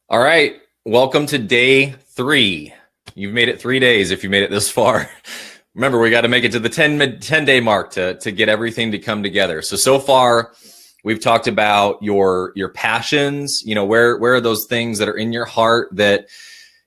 All right. Welcome to day 3. You've made it 3 days if you made it this far. Remember, we got to make it to the 10-day mark to get everything to come together. So far, we've talked about your passions. You know, where are those things that are in your heart that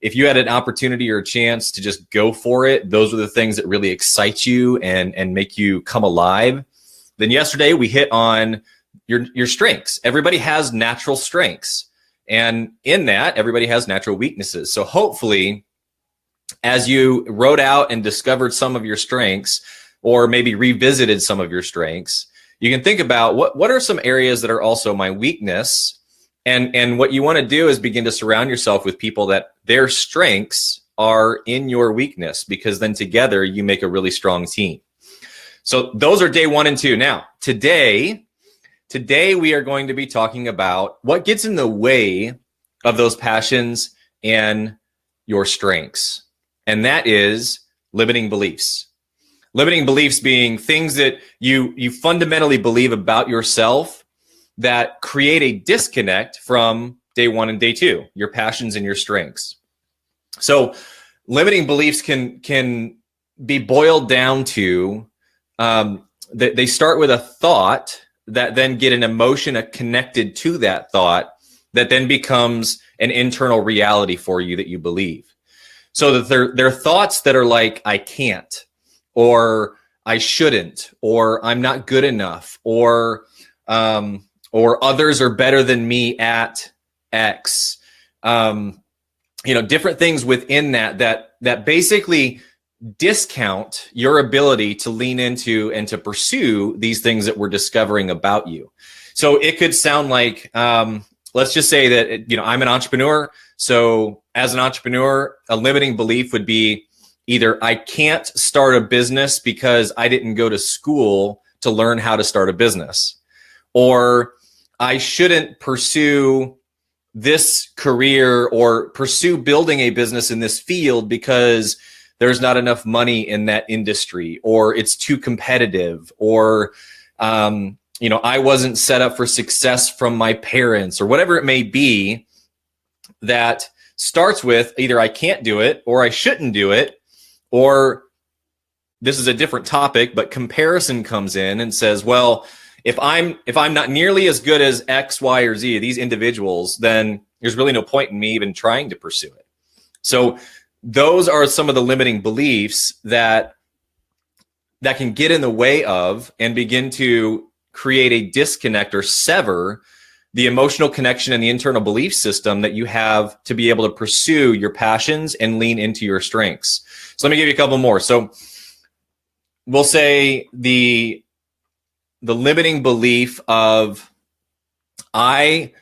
if you had an opportunity or a chance to just go for it, those are the things that really excite you and make you come alive. Then yesterday, we hit on your strengths. Everybody has natural strengths. And in that, everybody has natural weaknesses. So hopefully, as you wrote out and discovered some of your strengths, or maybe revisited some of your strengths, you can think about what are some areas that are also my weakness. And what you want to do is begin to surround yourself with people that their strengths are in your weakness, because then together you make a really strong team. So those are day 1 and 2. Now, Today, we are going to be talking about what gets in the way of those passions and your strengths. And that is limiting beliefs. Limiting beliefs being things that you fundamentally believe about yourself that create a disconnect from day 1 and day 2, your passions and your strengths. So limiting beliefs can be boiled down to, they start with a thought that then get an emotion connected to that thought that then becomes an internal reality for you that you believe. So that they're thoughts that are like, I can't, or I shouldn't, or I'm not good enough, or others are better than me at X. Different things within that basically discount your ability to lean into and to pursue these things that we're discovering about you. So it could sound like, let's just say that, I'm an entrepreneur. So as an entrepreneur, a limiting belief would be either I can't start a business because I didn't go to school to learn how to start a business, or I shouldn't pursue this career or pursue building a business in this field because there's not enough money in that industry, or it's too competitive, or, I wasn't set up for success from my parents, or whatever it may be, that starts with either I can't do it, or I shouldn't do it, or this is a different topic, but comparison comes in and says, well, if I'm not nearly as good as X, Y, or Z, these individuals, then there's really no point in me even trying to pursue it. So those are some of the limiting beliefs that can get in the way of and begin to create a disconnect or sever the emotional connection and the internal belief system that you have to be able to pursue your passions and lean into your strengths. So let me give you a couple more. So we'll say the limiting belief of I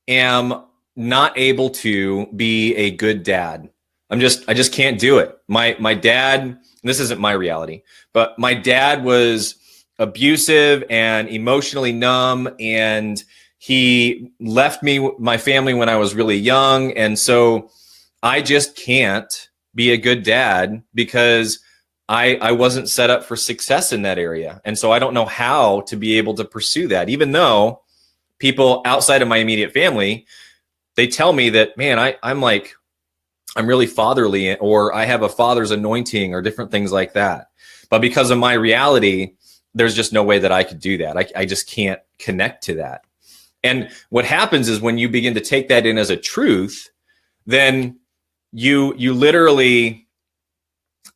am not able to be a good dad. I just can't do it. My dad, and this isn't my reality, but my dad was abusive and emotionally numb, and he left my family when I was really young. And so I just can't be a good dad because I wasn't set up for success in that area. And so I don't know how to be able to pursue that, even though people outside of my immediate family, they tell me that, man, I'm really fatherly, or I have a father's anointing, or different things like that. But because of my reality, there's just no way that I could do that. I just can't connect to that. And what happens is when you begin to take that in as a truth, then you literally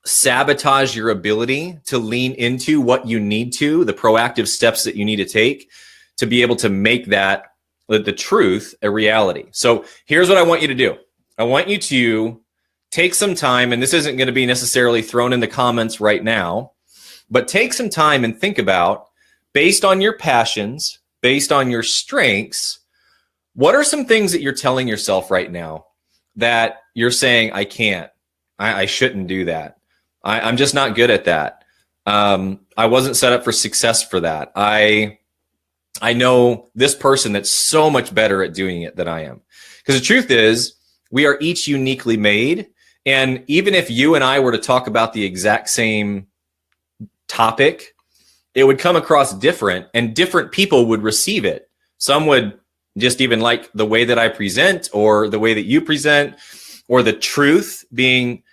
sabotage your ability to lean into what you need to, the proactive steps that you need to take to be able to make that, the truth, a reality. So here's what I want you to do. I want you to take some time, and this isn't going to be necessarily thrown in the comments right now, but take some time and think about, based on your passions, based on your strengths, what are some things that you're telling yourself right now that you're saying, I can't, I shouldn't do that. I'm just not good at that. I wasn't set up for success for that. I know this person that's so much better at doing it than I am. Because the truth is, we are each uniquely made. And even if you and I were to talk about the exact same topic, it would come across different, and different people would receive it. Some would just even like the way that I present or the way that you present or the truth being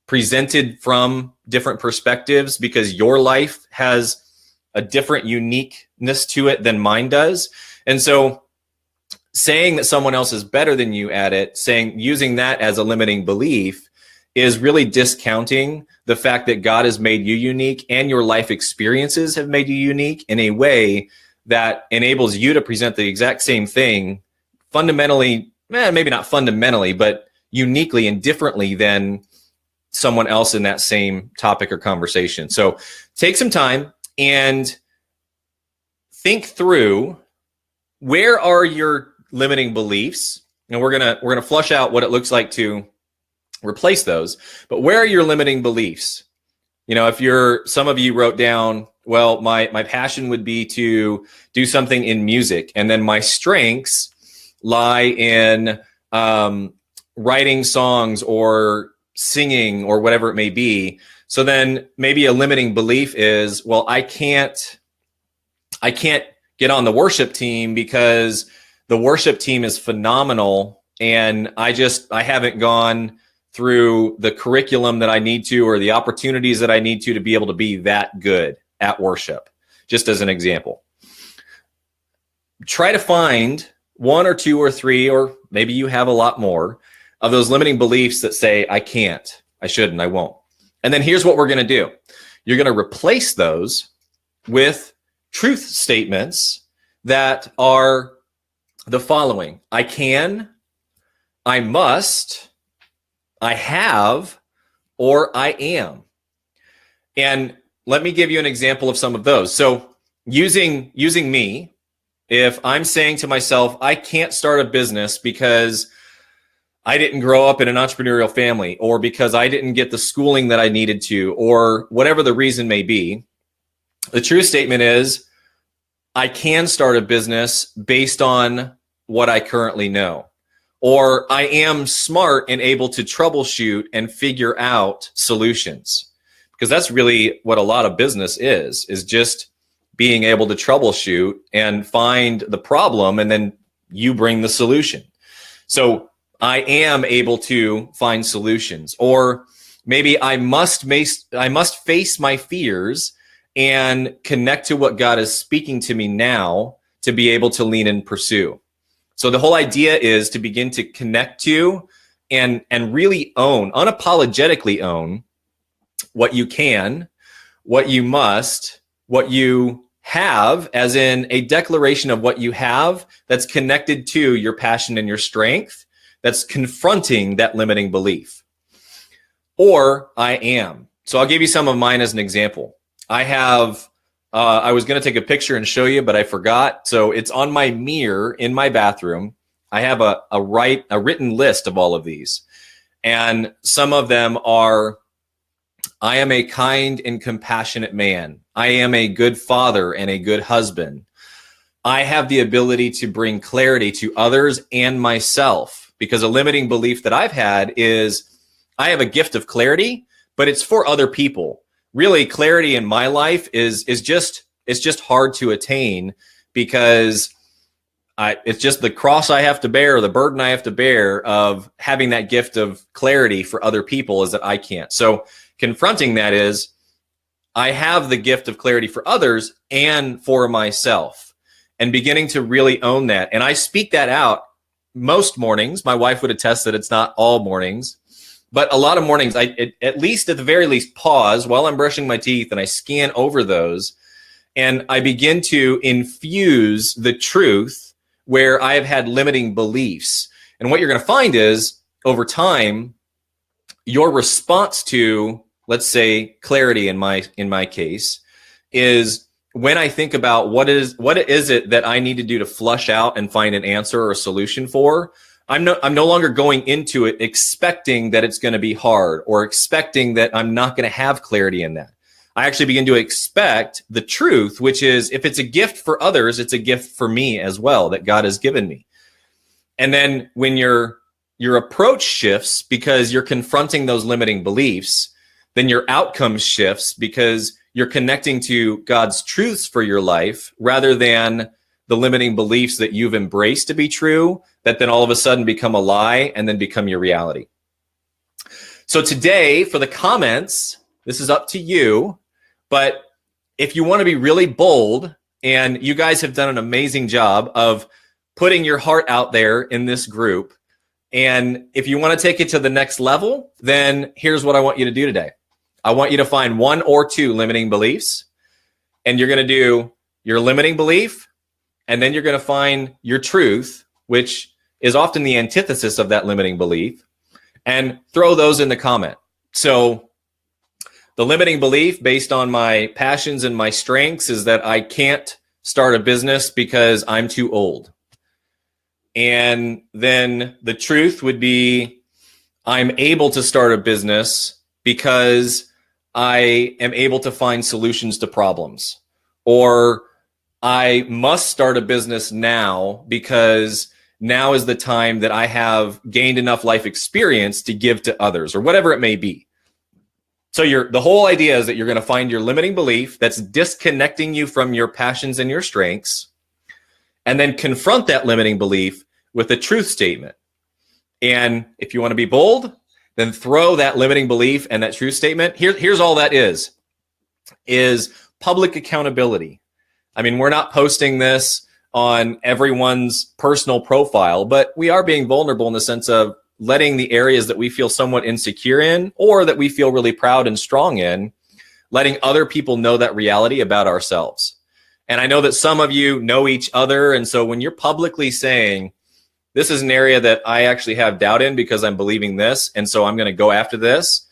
presented from different perspectives because your life has a different uniqueness to it than mine does. And so saying that someone else is better than you at it, using that as a limiting belief is really discounting the fact that God has made you unique and your life experiences have made you unique in a way that enables you to present the exact same thing fundamentally, maybe not fundamentally, but uniquely and differently than someone else in that same topic or conversation. So take some time and think through, where are your limiting beliefs? And we're gonna flush out what it looks like to replace those. But where are your limiting beliefs? You know, if some of you wrote down, well, my passion would be to do something in music, and then my strengths lie in writing songs or singing or whatever it may be. So then maybe a limiting belief is, well, I can't get on the worship team because the worship team is phenomenal and I haven't gone through the curriculum that I need to or the opportunities that I need to be able to be that good at worship, just as an example. Try to find one or two or three, or maybe you have a lot more of those limiting beliefs that say, I can't, I shouldn't, I won't. And then here's what we're going to do. You're going to replace those with truth statements that are the following: I can, I must, I have, or I am. And let me give you an example of some of those. So using me, if I'm saying to myself, I can't start a business because I didn't grow up in an entrepreneurial family, or because I didn't get the schooling that I needed to, or whatever the reason may be, the true statement is, I can start a business based on what I currently know. Or I am smart and able to troubleshoot and figure out solutions. Because that's really what a lot of business is just being able to troubleshoot and find the problem, and then you bring the solution. So I am able to find solutions. Or maybe I must face my fears and connect to what God is speaking to me now to be able to lean and pursue. So the whole idea is to begin to connect to and really own, unapologetically own what you can, what you must, what you have, as in a declaration of what you have that's connected to your passion and your strength, that's confronting that limiting belief. Or I am. So I'll give you some of mine as an example. I have, I was going to take a picture and show you, but I forgot. So it's on my mirror in my bathroom. I have a written list of all of these. And some of them are, I am a kind and compassionate man. I am a good father and a good husband. I have the ability to bring clarity to others and myself, because a limiting belief that I've had is I have a gift of clarity, but it's for other people. Really, clarity in my life is just hard to attain, because it's just the cross I have to bear, the burden I have to bear of having that gift of clarity for other people is that I can't. So confronting that is, I have the gift of clarity for others and for myself, and beginning to really own that. And I speak that out most mornings. My wife would attest that it's not all mornings, but a lot of mornings, I at the very least, pause while I'm brushing my teeth and I scan over those, and I begin to infuse the truth where I have had limiting beliefs. And what you're going to find is, over time, your response to, let's say, clarity in my case, is when I think about what is it that I need to do to flush out and find an answer or a solution for, I'm no longer going into it expecting that it's going to be hard, or expecting that I'm not going to have clarity in that. I actually begin to expect the truth, which is, if it's a gift for others, it's a gift for me as well that God has given me. And then when your approach shifts because you're confronting those limiting beliefs, then your outcome shifts because you're connecting to God's truths for your life rather than the limiting beliefs that you've embraced to be true that then all of a sudden become a lie and then become your reality. So today, for the comments, this is up to you, but if you want to be really bold, and you guys have done an amazing job of putting your heart out there in this group, and if you want to take it to the next level, then here's what I want you to do today. I want you to find 1 or 2 limiting beliefs, and you're going to do your limiting belief, and then you're going to find your truth, which is often the antithesis of that limiting belief, and throw those in the comment. So the limiting belief based on my passions and my strengths is that I can't start a business because I'm too old. And then the truth would be I'm able to start a business because I am able to find solutions to problems. Or I must start a business now because now is the time that I have gained enough life experience to give to others, or whatever it may be. So the whole idea is that you're going to find your limiting belief that's disconnecting you from your passions and your strengths, and then confront that limiting belief with a truth statement. And if you want to be bold, then throw that limiting belief and that truth statement. Here's all that is public accountability. I mean, we're not posting this on everyone's personal profile, but we are being vulnerable in the sense of letting the areas that we feel somewhat insecure in, or that we feel really proud and strong in, letting other people know that reality about ourselves. And I know that some of you know each other. And so when you're publicly saying, this is an area that I actually have doubt in because I'm believing this, and so I'm going to go after this,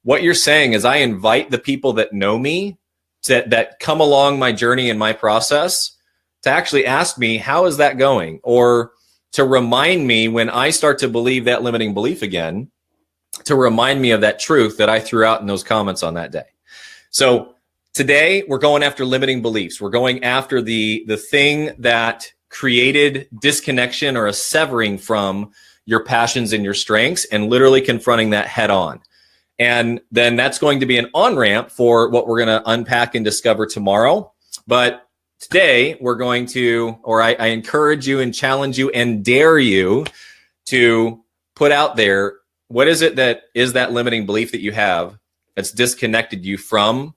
what you're saying is I invite the people that know me, that come along my journey and my process, to actually ask me, how is that going? Or to remind me when I start to believe that limiting belief again, to remind me of that truth that I threw out in those comments on that day. So today we're going after limiting beliefs. We're going after the thing that created disconnection or a severing from your passions and your strengths, and literally confronting that head on. And then that's going to be an on-ramp for what we're going to unpack and discover tomorrow. But today, we're going to, or I encourage you and challenge you and dare you to put out there, what is it that is that limiting belief that you have that's disconnected you from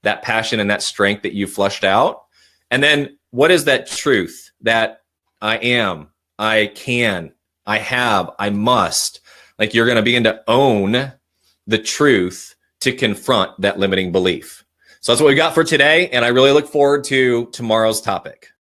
that passion and that strength that you flushed out? And then what is that truth that I am, I can, I have, I must? Like, you're going to begin to own the truth to confront that limiting belief. So that's what we got for today, and I really look forward to tomorrow's topic.